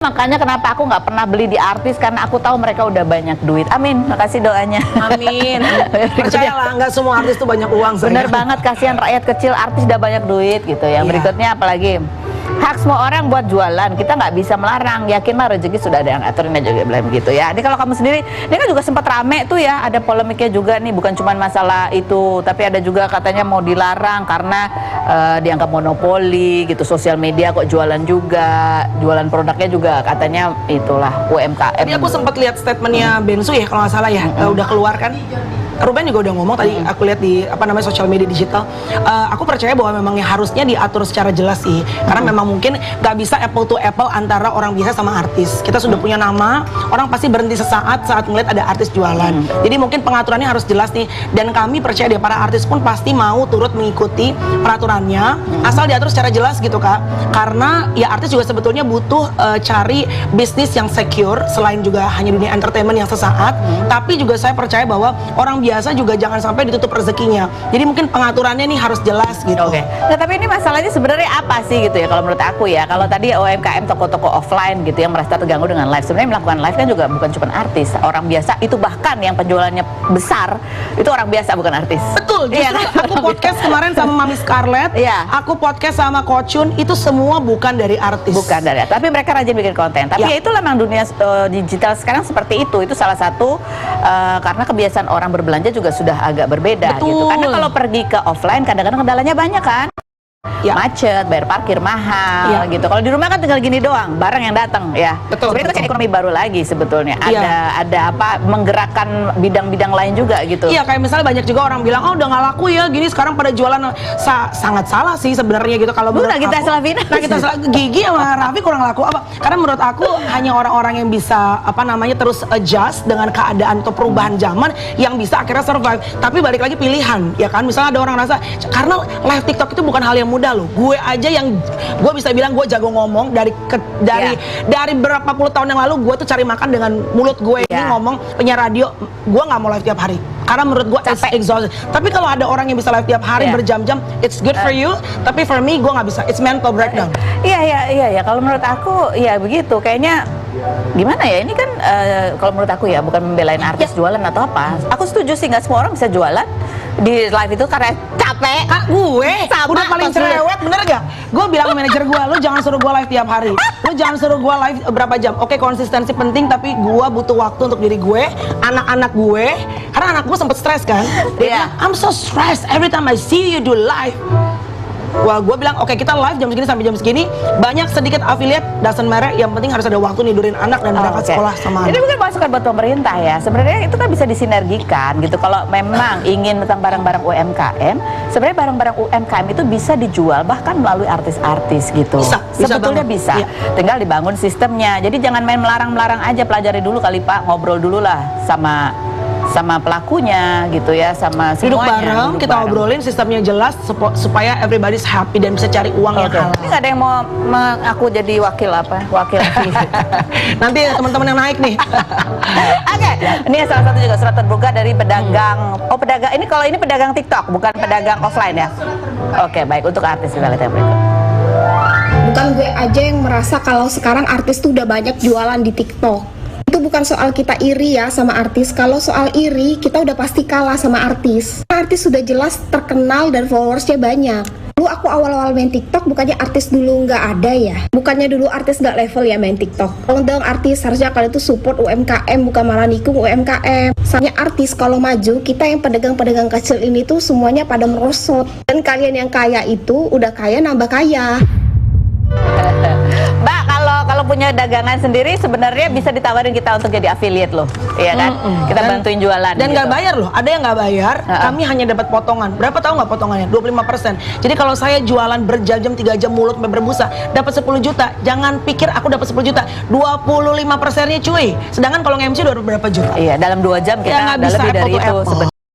Makanya kenapa aku nggak pernah beli di artis, karena aku tahu mereka udah banyak duit. Amin, makasih doanya. Amin. Percayalah, nggak semua artis tuh banyak uang. Bener banget, kasihan rakyat kecil, artis udah banyak duit gitu ya. Berikutnya apalagi? Hak semua orang buat jualan, kita nggak bisa melarang. Yakin mah rezeki sudah ada yang aturin aja bilang gitu ya. Ini kalau kamu sendiri, ini kan juga sempat rame tuh ya, ada polemiknya juga nih, bukan cuma masalah itu, tapi ada juga katanya mau dilarang karena dianggap monopoli gitu. Sosial media kok jualan juga, jualan produknya juga katanya itulah UMKM. Tadi aku sempat lihat statementnya Bensu ya kalau nggak salah ya, udah keluar kan. Ruben juga udah ngomong tadi, aku lihat di sosial media digital. Aku percaya bahwa memang harusnya diatur secara jelas sih, karena memang mungkin nggak bisa apple to apple antara orang biasa sama artis. Kita sudah punya nama, orang pasti berhenti sesaat saat ngeliat ada artis jualan. Jadi mungkin pengaturannya harus jelas nih, dan kami percaya deh para artis pun pasti mau turut mengikuti peraturannya, asal diatur secara jelas gitu Kak. Karena ya artis juga sebetulnya butuh cari bisnis yang secure, selain juga hanya dunia entertainment yang sesaat, tapi juga saya percaya bahwa orang biasa juga jangan sampai ditutup rezekinya. Jadi mungkin pengaturannya nih harus jelas gitu. Oke. Nah, tapi ini masalahnya sebenarnya apa sih gitu ya kalau menurut aku ya. Kalau tadi UMKM toko-toko offline gitu yang merasa terganggu dengan live, sebenarnya melakukan live kan juga bukan cuma artis, orang biasa itu, bahkan yang penjualannya besar itu orang biasa bukan artis. Betul. Justru aku podcast kemarin sama Mami Scarlett, aku podcast sama Kochun, itu semua bukan dari artis. Bukan dari artis, tapi mereka rajin bikin konten. Tapi ya itulah memang dunia digital sekarang seperti itu. Itu salah satu karena kebiasaan orang berbelanja juga sudah agak berbeda. Betul. Gitu. Karena kalau pergi ke offline kadang-kadang kendalanya banyak kan. Macet, bayar parkir mahal gitu. Kalau di rumah kan tinggal gini doang, barang yang datang ya. Betul. Sebenarnya itu kayak ekonomi baru lagi sebetulnya. Ada apa menggerakkan bidang-bidang lain juga gitu. Iya, kayak misalnya banyak juga orang bilang, oh udah nggak laku ya gini, sekarang pada jualan. Sangat salah sih sebenarnya gitu kalau menurut aku. Gigi sama Raffi kurang laku apa? Karena menurut aku hanya orang-orang yang bisa terus adjust dengan keadaan atau perubahan zaman yang bisa akhirnya survive. Tapi balik lagi pilihan ya kan. Misalnya ada orang rasa karena live TikTok itu bukan hal yang mudah loh. Gue aja yang gue bisa bilang gue jago ngomong dari berapa puluh tahun yang lalu, gue tuh cari makan dengan mulut gue ini ngomong, penyiar radio. Gue nggak mau live tiap hari karena menurut gue it's exhausting. Tapi kalau ada orang yang bisa live tiap hari berjam-jam, it's good for you. Tapi for me gue nggak bisa, it's mental breakdown. Iya. Kalau menurut aku ya begitu. Kayaknya gimana ya, ini kan kalau menurut aku ya bukan membelain artis jualan atau apa. Aku setuju sih nggak semua orang bisa jualan di live itu karena capek. Gue udah paling cerewet, bener gak? Gue bilang ke manajer gue, lu jangan suruh gue live tiap hari, lu jangan suruh gue live berapa jam. Oke, konsistensi penting, tapi gue butuh waktu untuk diri gue, anak-anak gue, karena anak gue sempet stres kan. Dia bilang, I'm so stressed every time I see you do live. Wah, gue bilang oke, kita live jam segini sampai jam segini, banyak sedikit affiliate, doesn't matter, yang penting harus ada waktu nidurin anak dan berangkat sekolah sama anak. Ini bukan masukan buat pemerintah ya, sebenarnya itu kan bisa disinergikan gitu. Kalau memang ingin tentang barang-barang UMKM, sebenarnya barang-barang UMKM itu bisa dijual bahkan melalui artis-artis gitu. Sebetulnya bisa. Tinggal dibangun sistemnya. Jadi jangan main melarang-melarang aja, pelajari dulu kali Pak, ngobrol dulu lah sama pelakunya gitu ya, sama semuanya. Duduk bareng, kita ngobrolin sistemnya jelas supaya everybody's happy dan bisa cari uang yang halal. Ini nggak ada yang mau aku jadi wakil nanti teman-teman yang naik nih. Oke. Ini salah satu juga surat terbuka dari pedagang. Pedagang ini, kalau ini pedagang TikTok, bukan pedagang offline ya. Oke, baik, untuk artis kita lihat yang berikut. Bukan gue aja yang merasa kalau sekarang artis tuh udah banyak jualan di TikTok. Itu bukan soal kita iri ya sama artis. Kalau soal iri, kita udah pasti kalah sama artis. Artis sudah jelas terkenal dan followersnya banyak. Dulu aku awal-awal main TikTok, bukannya artis dulu nggak ada ya? Bukannya dulu artis nggak level ya main TikTok? Kalau dong artis, harusnya kalian tuh support UMKM, bukan malah nikung UMKM. Soalnya artis kalau maju, kita yang pedagang-pedagang kecil ini tuh semuanya pada merosot. Dan kalian yang kaya itu udah kaya nambah kaya. Mbak, kalau punya dagangan sendiri sebenarnya bisa ditawarin kita untuk jadi affiliate loh, iya kan? Kita bantuin jualan. Dan nggak bayar loh, ada yang nggak bayar, kami hanya dapat potongan. Berapa tahu nggak potongannya? 25%. Jadi kalau saya jualan berjam-jam 3 jam mulut berbusa, dapat 10 juta. Jangan pikir aku dapat 10 juta, 25%-nya cuy. Sedangkan kalau nge-MC udah berapa juta? Iya, dalam 2 jam kita udah lebih dari itu sebenarnya.